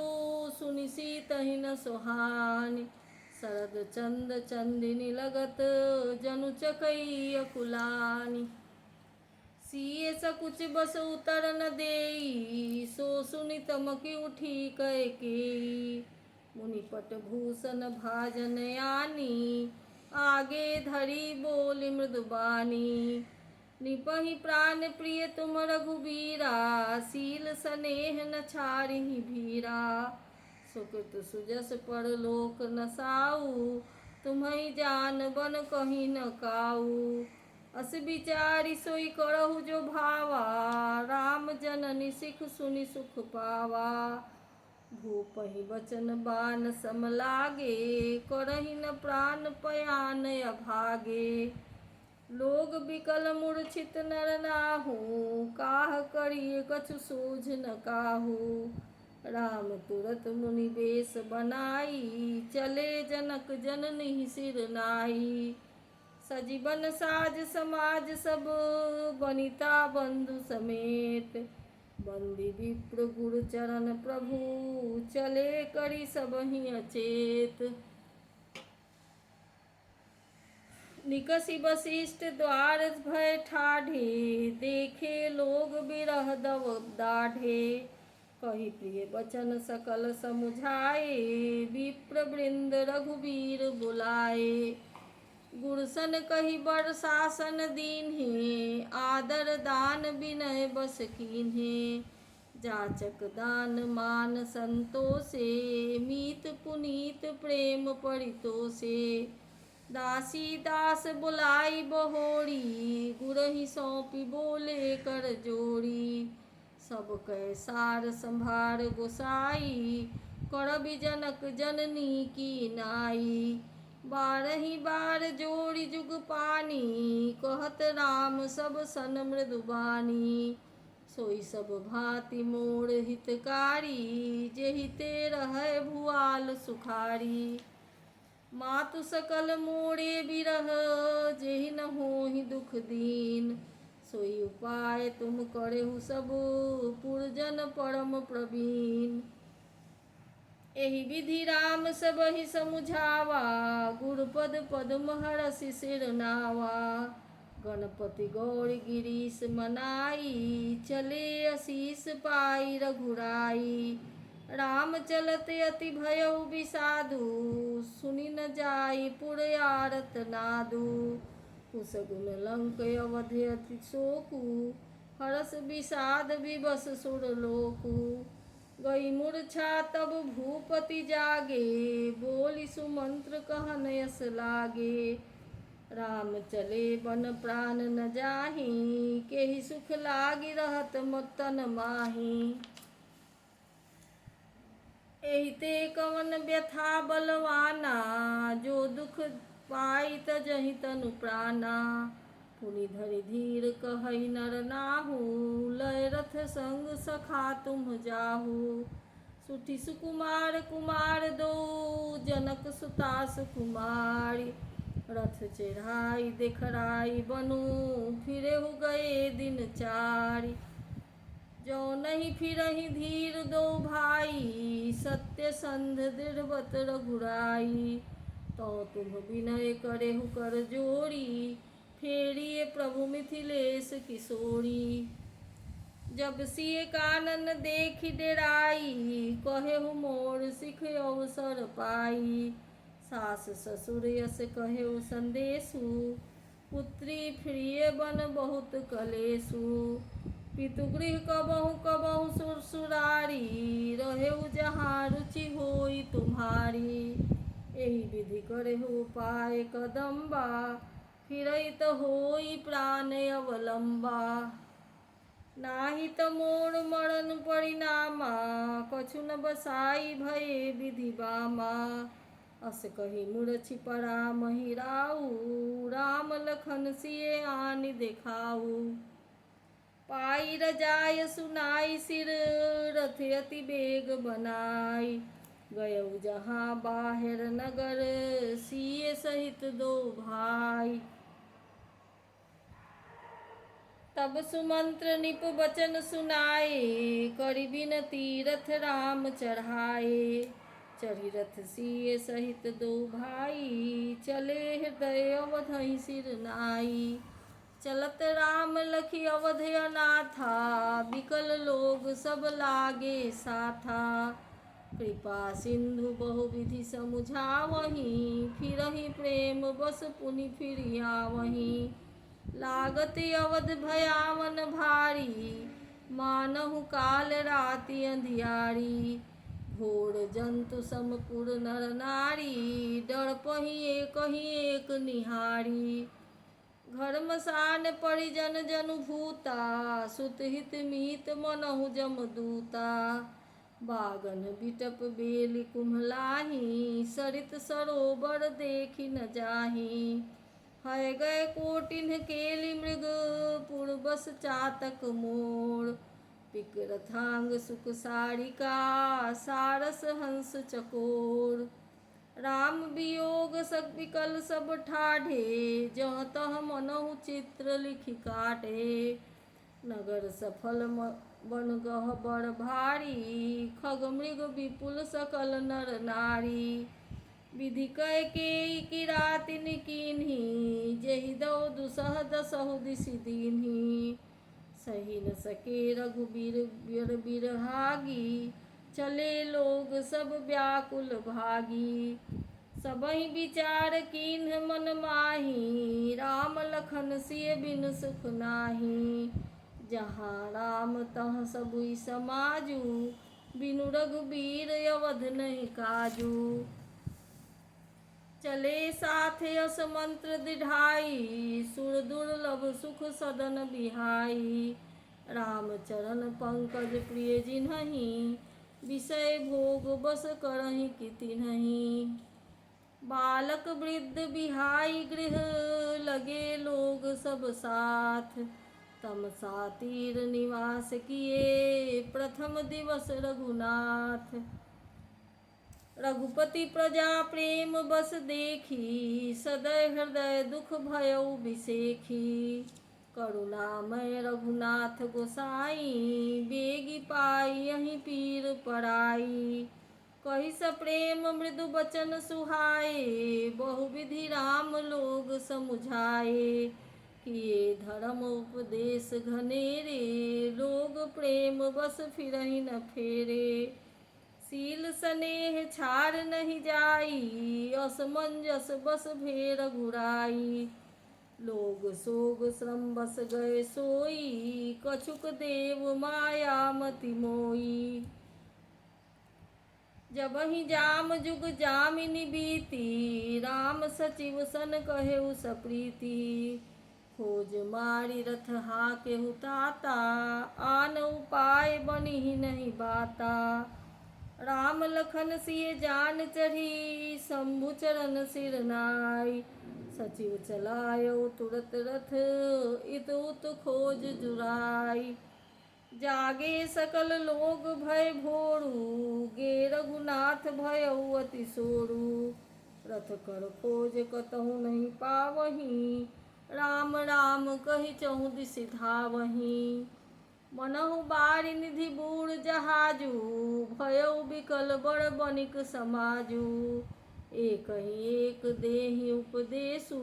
सुनि सीतहि न सोहानी। शरद चंद चंदिनी लगत जनु चकई अकुलानी। सिय सकुच बस उतर न देई सो सुनि तमकि उठी कैकेयी। मुनिपट भूषण भाजन आनी आगे धरी बोली मृदुबानी। निपहि प्राण प्रिय तुम रघुबीरा सील स्नेह न छाड़िहि भीरा। सुकृत सुजस परलोक न साऊ तुम्हि जान बन कहीं न काऊ। अस विचारी सोई करहु जो भावा राम जननी सिख सुनि सुख पावा। भूपहि बचन बान सम लागे करहि न प्राण पयान अभागे। लोग बिकल मूर्छित नर नाहू काह करिय कछु सूझ न काहू। राम तुरत मुनि बेश बनाई चले जनक जननी सिर नाई। सजीवन साज समाज सब वनिता बंधु समेत। बंदी विप्र गुरु चरण प्रभु चले करी सबहि अचेत। निकषि वशिष्ठ द्वार भय ठाढ़े देखे बिरह दव दाढ़े। कही प्रिय वचन सकल समुझाए, विप्र वृंद रघुवीर बुलाए। गुरसन कही बर शासन दीन्हे, आदर दान विनय बस कीन्हे। जाचक दान मान संतोषे, मीत पुनीत प्रेम परितोषे। दासी दास बुलाई बहोरी, गुरहि सौंपी बोले कर जोड़ी। सब कह सार संभार गोसाई, करबि जनक जननी की नाई। बारही बार जोड़ी जुग पानी, कहत राम सब सन मृदुबानी। सोई सब भांति मोर हितकारी, जेहि ते रहै भुआल सुखारी। मातु सकल मोरे बिरह, जेहि न होहि दुख दीन। सोई उपाय तुम करेहु सब, पुरजन परम प्रवीण। एहि विधि राम सबहि समुझावा, गुरुपद पद्म हरषि सिर नावा। गणपति गौरी गिरीश मनाई, चले असीस पाई रघुराई। राम चलते अति भयउ विषादु, सुनि न जाई पुर आरत नादु। कुशगुन लंक अवधि अति शोकु, हरष विषाद विवश सुर लोकु। गई मूर्छा तब भूपति जागे, बोली सुमंत्र कहन यस लागे। राम चले बन प्राण न जाहि, केहि सुख लागी रहत तन माही। एहि ते कवन व्यथा बलवाना, जो दुख पाई तजहि तनु प्राणा। पुनि धरि धीर कहई नर नाहु, लय रथ संग सखा तुम जाहु। सुठी सुकुमार कुमार दो, जनक सुता सुकुमारी। रथ चढ़ाई देखराई बनु, फिरेहु गए दिन चारि। जो नहीं फिरहि धीर दो भाई, सत्यसंध दृढ़व्रत रघुराई। तो तुम विनय करेहु कर जोड़ी, फेरिए प्रभु मिथिलेश किशोरी। जब सिय कानन देखि डेराई, कहेहु मोर सिख अवसर पाई। सास ससुर यस कहेहु संदेशु, पुत्री प्रिय बन बहुत कलेसु। पितुगृह कबहु कबहु सुरसुरारी, रहेहु जहाँ रुचि होई तुम्हारी। एहि विधि करेहु उपाय कदम्बा, फिरइत होई प्राण अवलंबा। नाही त मोर मरण परिणामा, कछु न बसाई भये विधि बामा। अस कही मूर्छि पड़ा महिराऊ, राम लखन सिय आनि देखाऊ। पाई रजाय सुनाई सिर, रथ अति बेग बनाई। गयउ जहाँ बाहिर नगर, सिय सहित दो भाई। तब सुमंत्र निप वचन सुनाए, करि विनती रथ राम चढ़ाए। चढ़ी रथ सिय सहित दो भाई, चले हृदय अवधहि सिर नाई। चलत राम लखी अवध अनाथा, बिकल लोग सब लागे साथा। कृपा सिंधु बहु विधि समुझावहीं, फिरहि प्रेम बस पुनि फिरियावहीं। लागत अवध भयावन भारी, मानहु काल राति अंधियारी। घोर जंतु समपुर नर नारी, डरपहि एक निहारी। घर मसान परिजन जनु भूता, सुत हित मीत मनहु जमदूता। बागन बिटप बेली कुम्हलाही, सरित सरोवर देखि न जाही। है गए कोटिन्ह केली मृग, पुर बस चातक मोर। पिक रथांग सुख सारिका, सारस हंस चकोर। राम वियोग सब विकल सब ठाढ़े, जहाँ तहाँ मनहु चित्र लिखि काटे। नगर सफल बन गह बड़ भारी, खग मृग विपुल सकल नर नारी। विधि कय केई किरातिन कीन्ही, जेहि दो दुसह दसहु दिसि दीन्ही। सही न सके रघुबीर बिर बिरहागी, चले लोग सब व्याकुल भागी। सबहि विचार कीन्ह मन माही, राम लखन सिय बिनु सुख नाही। जहाँ राम तहाँ सबुई समाजू, बिनु रघुबीर अवध नहीं काजू। चले साथ यस मंत्र दृढ़ाई, सुर दुर्लभ सुख सदन बिहाई। राम चरण पंकज प्रिय जिन्हहि, विषय भोग बस करहि कि तिन्हहि। बालक वृद्ध बिहाई गृह, लगे लोग सब साथ। तमसा तीर निवास किए, प्रथम दिवस रघुनाथ। रघुपति प्रजा प्रेम बस देखी, सदै हृदय दुख भयउ बिसेखी। करुणामय रघुनाथ गोसाई, बेगी पाई यहीं पीर पराई। कहि सप्रेम मृदु बचन सुहाए, बहुविधि राम लोग समुझाए। किए धर्म उपदेश घनेरे, लोग प्रेम बस फिरहि न फेरे। सील स्नेह छाड़ नहीं जाई, असमंजस बस भेर घुराई। लोग सोग श्रम बस गए सोई, कछुक देव माया मति मोई। जबहि जाम जुग जामिनी बीती, राम सचिव सन कहेउ सप्रीति। खोज मारी रथ हाकेहु ताता, आन उपाय बनिहि नहीं बाता। राम लखन सिय जान चढ़ी, शंभु चरण सिर नाई। सचिव चलायो तुरत रथ, इत उत खोज जुराई। जागे सकल लोग भय भोरू, गे रघुनाथ भयउ अति सोरू। रथ कर खोज कतहु नहीं पावहीं, राम राम कहि चहुँ दिसि धावहीं। मनहु बारि निधि बूढ़ जहाजू, भयउ बिकल बड़ बनिक समाजू। एकहि एक देहि उपदेशु,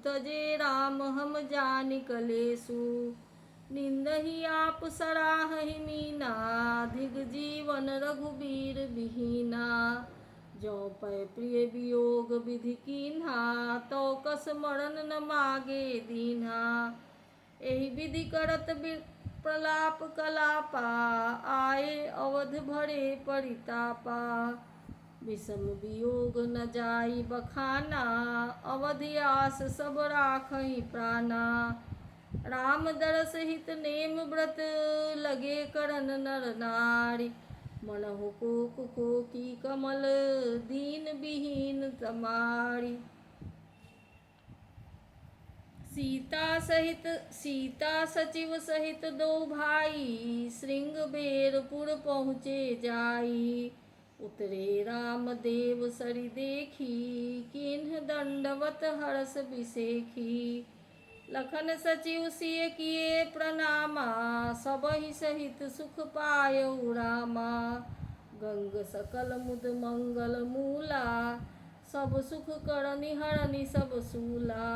तजे राम हम जानि कलेसु। निंदहि आप सराहहि मीना, धिग जीवन रघुबीर बिहीना। जौ पै प्रिय वियोग विधि कीन्हा, तौ कस मरण न मागे दीन्हा। एहि विधि करत प्रलाप कलापा, आए अवध भरे परितापा। विषम वियोग न जाई बखाना, अवधि आस सब राखहि प्राणा। राम दरस हित नेम व्रत, लगे करन नर नारी। मनहु कोक कोकी कमल, दीन विहीन तमारी। सीता सचिव सहित दो भाई, श्रृंगबेरपुर पहुँचे जाई। उतरे राम देव सरि देखी, किन्ह दंडवत हरष बिसेखी। लखन सचिव सिय किए प्रणामा, सबहि सहित सुख पायउ रामा। गंग सकल मुद मंगल मूला, सब सुख करनि हरनि सब सूला।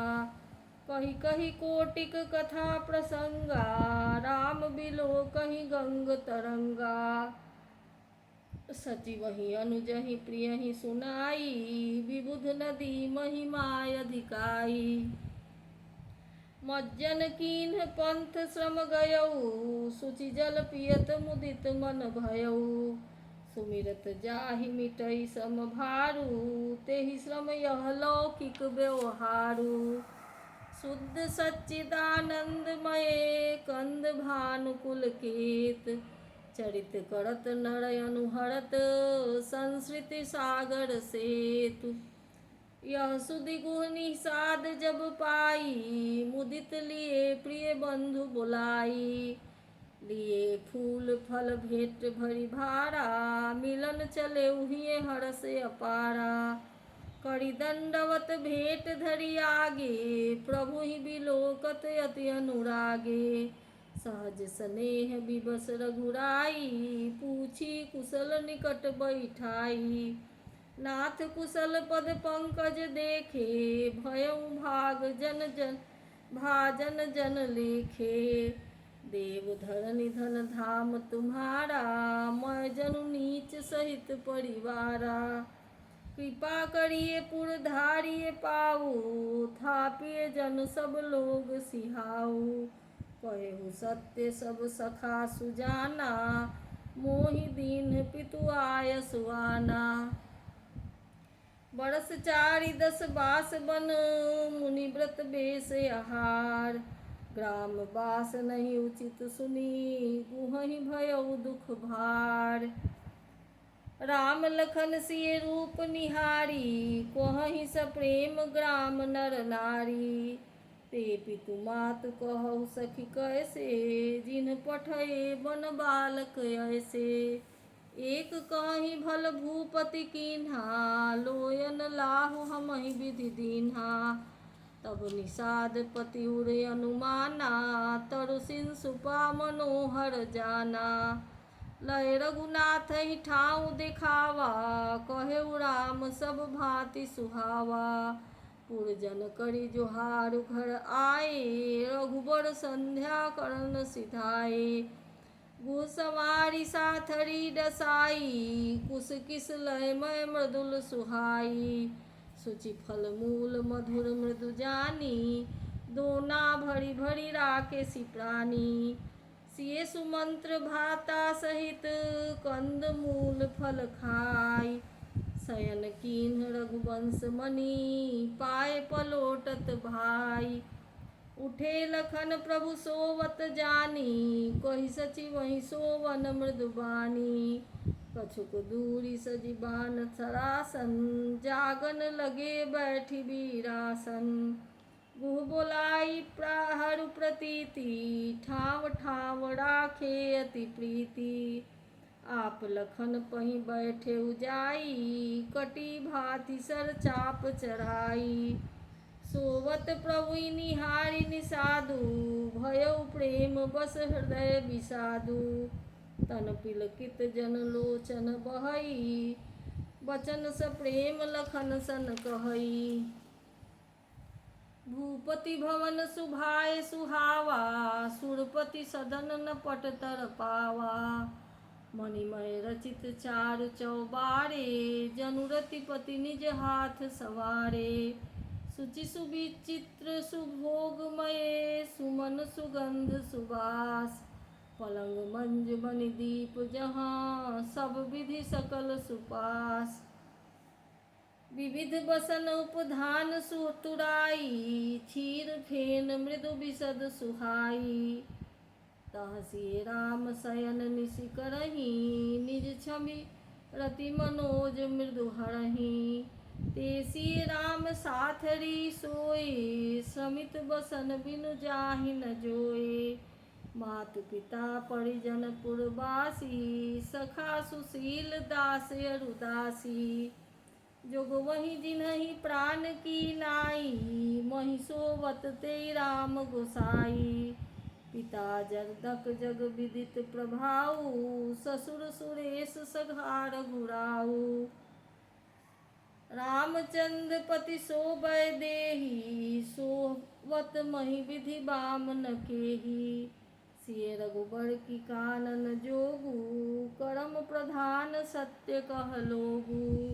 कही कही कोटिक कथा प्रसंगा, राम बिलो कहीं गंग तरंगा। सचिवहि अनुजहि प्रियहि सुनाई, विबुध नदी महिमाय अधिकाई। मज्जन कीन्ह पंथ श्रम गयऊ, सुचि जल पियत मुदित मन भयऊ। सुमिरत जाहि मिटई सम भारू, तेहि श्रम यह लौकिक व्यवहारू। शुद्ध सच्चिदानंदमय कंद भानुकुल केत, चरित करत नर अनुहरत, संसृति सागर सेतु। यह सुधि गुह निषाद जब पाई, मुदित लिए प्रिय बंधु बुलाई। लिए फूल फल भेंट भरी भारा, मिलन चले उहिए हरष अपारा। करि दंडवत भेंट धरि आगे, प्रभु ही बिलोकत अति अनुरागे। सहज स्नेह विवश रघुराई, पूछी कुशल निकट बैठाई। नाथ कुशल पद पंकज देखे, भयउ भाग जन जन भाजन जन लेखे। देव धरनी धन धाम तुम्हारा, मैं जनु नीच सहित परिवारा। कृपा करिए पुर धारिए पाऊ, थापिए जन सब लोग सिहाऊ। कहु सत्य सब सखा सुजाना, मोहि दीन पितु आय सुआना। बरस 4 10 बास बन, मुनि व्रत बेस आहार। ग्राम बास नहीं उचित सुनी, गुहहि भयउ दुख भार। राम लखन सिय रूप निहारी, कोहहि सप्रेम ग्राम नर नारी। ते पितु मातु कहु सखी कैसे, जिन्ह पठए बन बालक ऐसे। एक कहीं भल भूपति कीन्हा, लोयन लाहु हमहि विधि दीन्हा। तब निषाद पति उर अनुमाना, तरु सिंसुपा मनोहर जाना। लय रघुनाथ ही ठाऊ देखावा, कहेउ राम सब भांति सुहावा। पुरजन करि जोहारु घर आए, रघुबर संध्या करन सिधाए। गुसवारी साथरी डसाई, कुस किस लय मय मृदुल सुहाई। सुचि फल मूल मधुर मृदु जानी, दोना भरी भरी राकेसी प्राणी। सिय सुमंत्र भाता सहित, कंद मूल फल खाई। शयन कीन्ह रघुवंश मणि, पाए पलोटत भाई। उठे लखन प्रभु सोवत जानी, कहि सचिवहि सोवन मृदुबानी। कछुक दूरी सजि बान सरासन, जागन लगे बैठी बीरासन। गुह बोलाई प्रहरु प्रतीति, ठाव ठाव राखे अति प्रीति। आप लखन पहि बैठे उजाई, कटी भाति सर चाप चढ़ाई। सोवत प्रभु निहारि निषादु, भयउ प्रेम बस हृदय विषादु। तन पिलकित जन लोचन बहई, बचन स प्रेम लखन सन कहई। भूपति भवन सुभाए सुहावा, सुरपति सदन न पट तर पावा। मणिमय रचित चारु चौबारे, जनुरति पति निज हाथ सवारे। सुचि सुविचित्र सुभोगमय, सुमन सुगंध सुबास। पलंग मंज मणि दीप जहाँ, सब विधि सकल सुपास। विविध बसन उपधान सुतुराई, क्षीर फेन मृदु बिसद सुहाई। तहसी राम शयन निशि करही, निज छवि रति मनोज मृदु हरही। तेसी राम साथरी सोए, समित बसन बिनु जाहि न जोए। मातु पिता परिजन पुरवासी, सखा सुशील दास अरुदासी। जोगवहि जिन्हहि प्राण की नाई, महि सोवत ते राम गोसाई। पिता जगदक जग विदित प्रभाऊ, ससुर सुरेश सघार घुराऊ। रामचंद्र पति सोबय देहि, सोवत महि विधि बामन केहि। सिय रघुबर की कानन जोगु, करम प्रधान सत्य कह लोगु।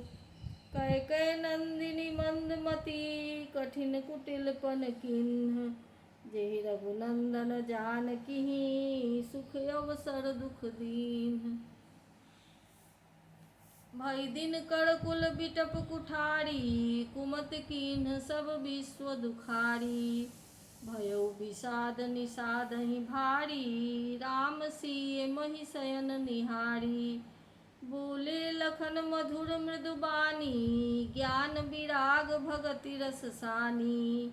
कैकेय नंदिनी मंदमती, कठिन कुटिलपन किन्ह। जेहि रघुनंदन जानकी, सुख अवसर दुख दीन्ह। भई दिन कर कुल बिटप कुठारी, कुमति कीन्ह सब विश्व दुखारी। भयउ विषाद निषादहि भारी, राम सिय महि शयन निहारी। बोले लखन मधुर मृदुबानी, ज्ञान विराग भगति रस सानी।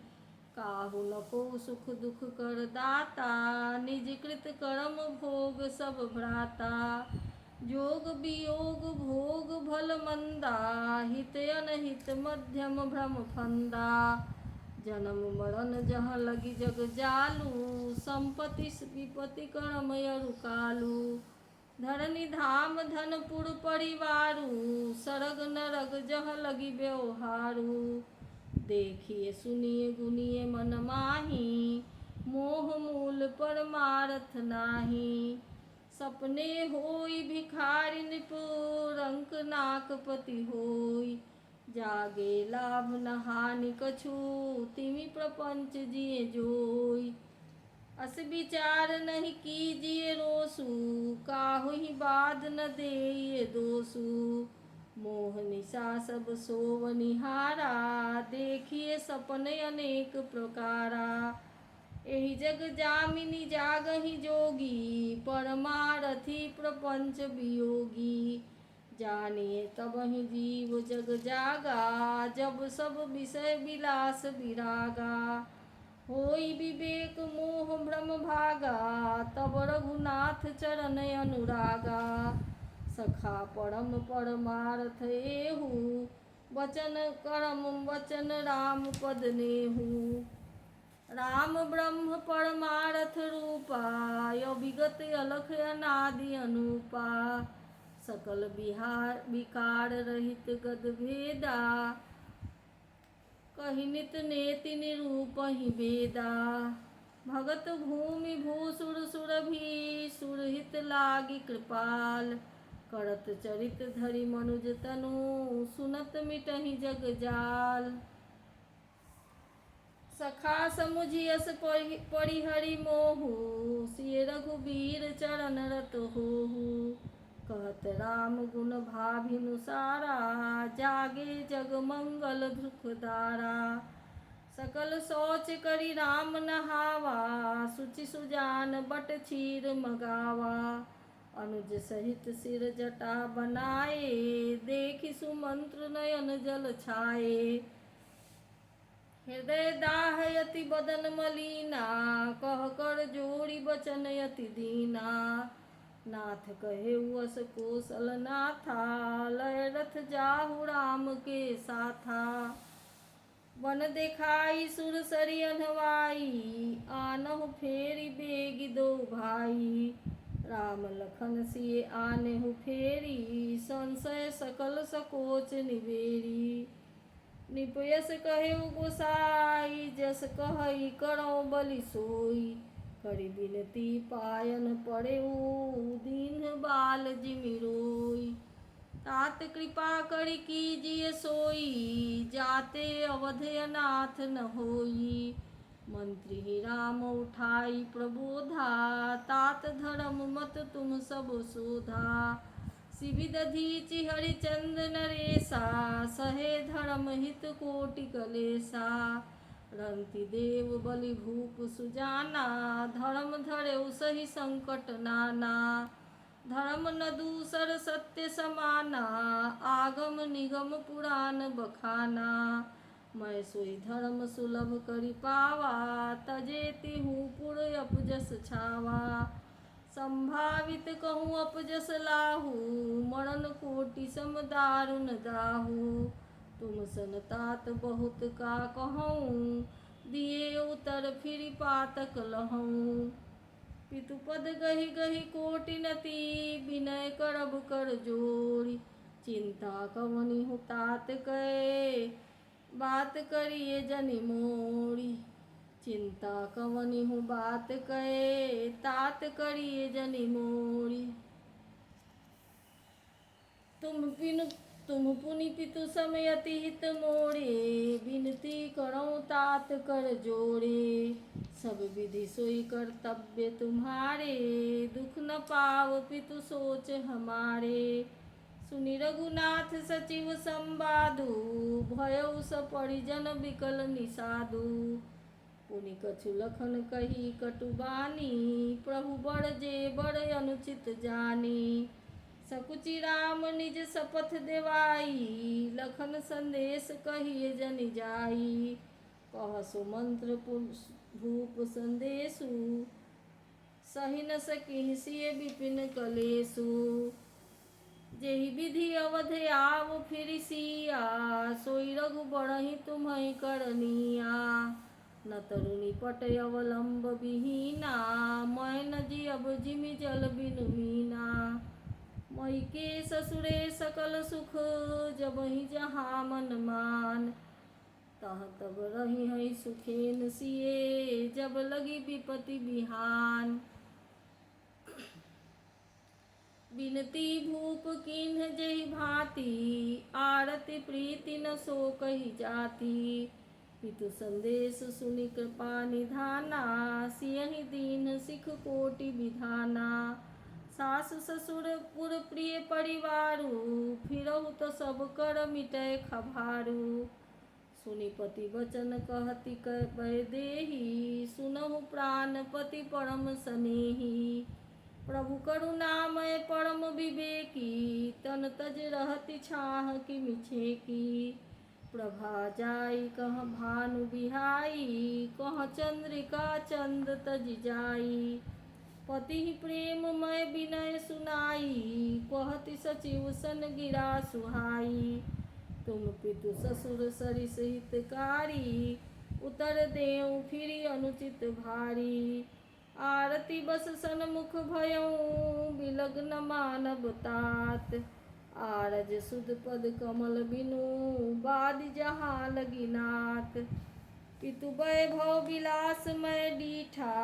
काहू न को सुख दुख कर दाता, निज कृत कर्म भोग सब भ्राता। जोग वियोग भोग भल मंदा, हित अनहित मध्यम भ्रम फंदा। जन्म मरण जहाँ लगी जग जालू, संपत्ति विपत्ति कर्म अरु कालू। धरनी धाम धनपुर परिवारू, सरग नरग जह लगी व्यवहारू। देखिए सुनिए गुनिए मन माही, मोह मूल परमारथ नाही। सपने होई भिखारी निपुर, अंक नाक पति होई। जागे लाभ न हानि कछु, तिमि प्रपंच जिए जोई। अस विचार नहीं कीजिए रोसु, काहु ही बाध न देइए दोसु। मोह निशा सब सोव निहारा, देखिए सपने अनेक प्रकारा। एहि जग जामिनी जागहि जोगी, परमारथी प्रपंच वियोगी। जानिए तबहि जीव जग जागा, जब सब विषय विलास विरागा। होई विवेक मोह भ्रम भागा, तब रघुनाथ चरण अनुरागा। सखा परम परमार्थ एहु, वचन करम वचन राम पद नेहु। राम ब्रह्म परमारथ रूपा, यो विगत अलख अनादि अनूपा। सकल बिहार विकार रहित गद भेदा, कहि नित नेति निरूपहि वेदा। भगत भूमि भूसुर सुरभि, सुरहित लागी कृपाल। करत चरित धरि मनुज तनु, सुनत मिटहि जग जाल। सखा समुझि यस परिहरि मोहु, सिय रघुबीर चरण रत होहु। कहत राम गुण भाभिनुसारा, जागे जग मंगल दुखदारा। सकल सोच करि राम नहावा, सुचि सुजान बट चीर मगावा। अनुज सहित सिर जटा बनाए, देखि सुमंत्र नयन जल छाए। हृदय दाह यति बदन मलीना, कह कर जोड़ी बचन यति दीना। नाथ कहेउ अस कोसल नाथा, लय रथ जाहु राम के साथा। वन देखाई सुरसरि अनवाई, आनहु फेरी बेगी दो भाई। राम लखन सिए आनेहु फेरी, संशय सकल सकोच निबेरी। निपयस कहेउ गोसाई, जस कहई करौ बलि सोई। करि बिनती पायन पड़ेउ, दीन बाल जिमि रोई। तात कृपा करि कीजिए सोई, जाते अवध अनाथ न होई। मंत्री राम उठाई प्रबोधा, तात धर्म मत तुम सब सोधा। शिवि दधीचि हरिचंद नरेसा, सहे धर्म हित कोटि कलेसा। रंति देव बलि भूप सुजाना, धर्म धरेउ सही संकट नाना। धर्म न दूसर सत्य समाना, आगम निगम पुराण बखाना। मैं सोई धर्म सुलभ करि पावा, तजे तिहु पुर अपजस छावा। संभावित कहूँ अपजस लाहू, मरण कोटि सम दारुण दाहू। तुम सन तात बहुत का कहूँ, दिए उतर फिरि पातक लहूँ। पितुपद गहि गहि कोटि नति, विनय करब कर जोड़ी। चिंता कवनी हूँ तात कै, बात करिए जनि मोड़ी। चिंता कवनी हूँ बात कै, तात करिए जनि मोड़ी। तुम पुनि पितु समयति हित मोड़े, बिनती करौं तात कर जोड़े। सब विधि सोई कर्तव्य तुम्हारे, दुख न पाव पितु सोच हमारे। सुनि रघुनाथ सचिव संवादु, भयउ स परिजन विकल निषादु। पुनि कछु लखन कही कटु बानी, प्रभु बड़ जे बड़ अनुचित जानी। सकुचि राम निज शपथ देवाई, लखन संदेश कहिए जनि जाई। कहसु मंत्र भूप संदेशु, सहि न सकिहि सिय विपिन कलेसु। जेहि विधि अवध आव फिरि सिया, सोई रघु बड़हि तुम्हि करनिया। न तरुणी पट अवलंब विहीना, मैं न जियब जिमि जल बिनु मीना। मई के ससुरे सकल सुख, जबहि जहाँ मन मान। तह तब रही है सुखेन सिए, जब लगी विपत्ति बिहान। बिनती भूप किन्ह जेहि भांति, आरती प्रीति न सो कही जाती। पितु संदेश सुनि कृपा निधाना, सियहि दीन सिख कोटि विधाना। सास ससुर पुर प्रिय परिवारु, फिरहु तो सब कर मिटै खभारु। सुनि पति वचन कहति कै देहि, सुनहु प्राणपति परम स्नेही। प्रभु करुणामय परम विवेकी, तन तज रहति छाह कि मिछेकी। प्रभा जाई कह भानु बिहाई, कह चंद्रिका चंद तज जाई। पति प्रेममय विनय सुनाई, कहति सचिव सन गिरा सुहाई। तुम पितु ससुर सरिस हितकारी, उतर देऊ फिरी अनुचित भारी। आरती बस सन्मुख भयऊ, बिलग्न मानव तात। आरज सुध पद कमल बिनु, बादि जहाँ लगी नाथ। पितु वैभव विलासमय डीठा,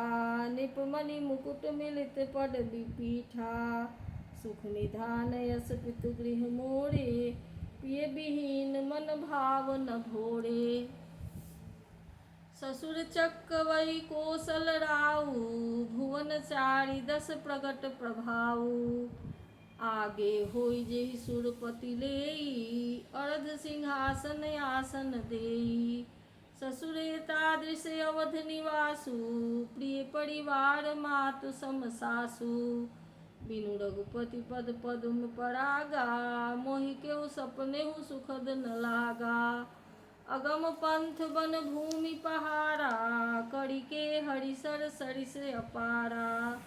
निपमणि मुकुट मिलित पद विपीठा। सुख निधान यस पितु गृह मोरे, पिय विहीन मन भाव न भोरे। ससुर चक्रवई कौशल राउ, भुवन चारि 10 प्रगट प्रभाऊ। आगे होई जेहि सुरपति लेई, अर्ध सिंहासन आसन देई। ससुर तादृश अवध निवासु, प्रिय परिवार मातु सम सासु। बिनु रघुपति पद पदुम परागा, मोहि केउ सपनेहु सुखद न लागा। अगम पंथ वन भूमि पहारा, करी के हरिसर सरिस अपारा।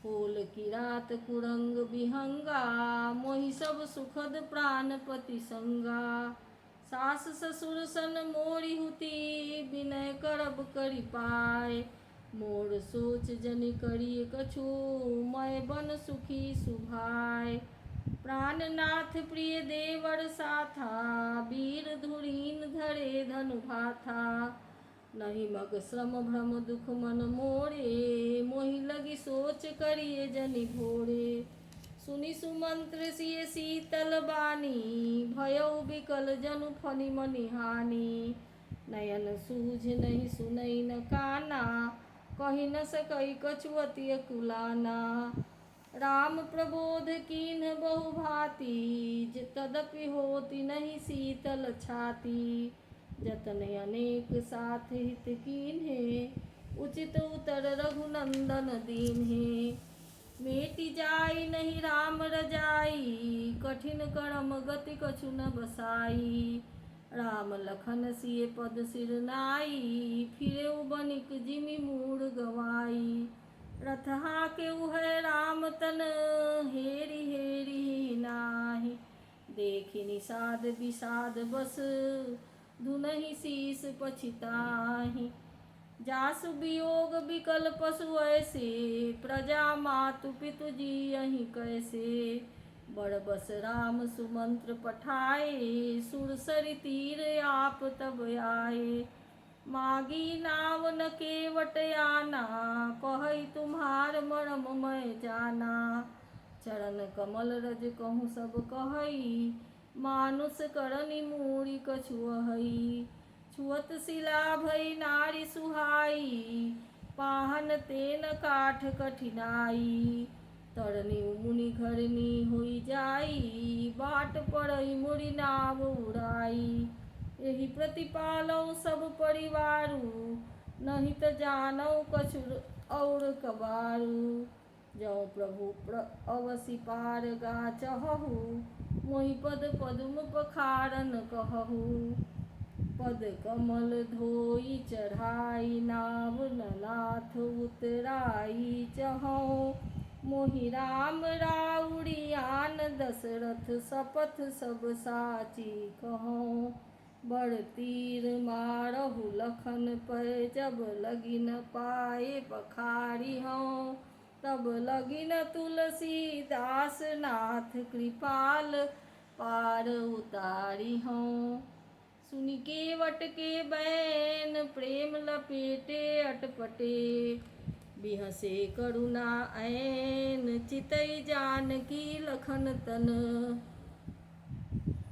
होल किरात कुरंग विहंगा, मोहि सब सुखद प्राणपति संगा। सास ससुर सन मोरी हुति, विनय करब करि पाए। मोर सोच जनि करिय कछु, मैं बन सुखी सुभाय। प्राणनाथ प्रिय देवर साथा, वीर धुरीन धरे धनु भाथा। नहीं मग श्रम भ्रम दुख मन मोरे, मोहि लगी सोच करिए जनि भोरे। सुनि सुमंत्र सिय शीतल बानी, भयउ बिकल जनु फनि मनि हानि। नयन सूझ नहीं सुनई न काना, कहि न सकई कछु अति अकुलाना। राम प्रबोध कीन्ह बहु भांति, तदपि होति नहीं शीतल छाती। जतन अनेक साथ हित कीन्हे, उचित उतर रघुनंदन दीन्हे। मेटि जाई नहीं राम रजाई, कठिन करम गति कछु न बसाई। राम लखन सिय पद सिर नाई, फिरेउ बनिक जिमि मूढ़ गवाई। रथ हाकेउ है राम तन, हेरि हेरि नाही। देखि निषाद विषाद बस, धुनहि शीस पछिताहि। जासु वियोग विकल पशु ऐसे, प्रजा मातु पितु जियहि कैसे। बड़ बस राम सुमंत्र पठाए, सुरसरि तीर आप तब आए। मागी नाव न केवट आना, कहई तुम्हार मरम मैं जाना। चरण कमल रज कहूँ सब कहई, मानुष करनी मूरी कछुअहई। छुअत शिला भई नारी सुहाई, पाहन तेन काठ कठिनाई। तरनी मुनि घरनी हुई जाई, बाट पड़ई मुड़ी नाव उड़ाई। एहि प्रतिपालौ सब परिवारु, नहीं त जानौ कछु और कबारू। जौ प्रभु अवसि पार गा चहहु, मोहि पद पदुम पखारन कहहु। पद कमल धोई चढ़ाई, नाव ननाथ उतराई चहौ। मोहि राम राउरी आन दशरथ, शपथ सब साची कहौ। बड़ तीर मारहु लखन पै, जब लगी न पाए पखारी हूँ। तब लगी न तुलसीदास नाथ, कृपाल पार उतारी हूँ। सुनि केवट के बैन प्रेम लपेटे अटपटे बिहसे करुणा ऐन चितई जानकी लखन तन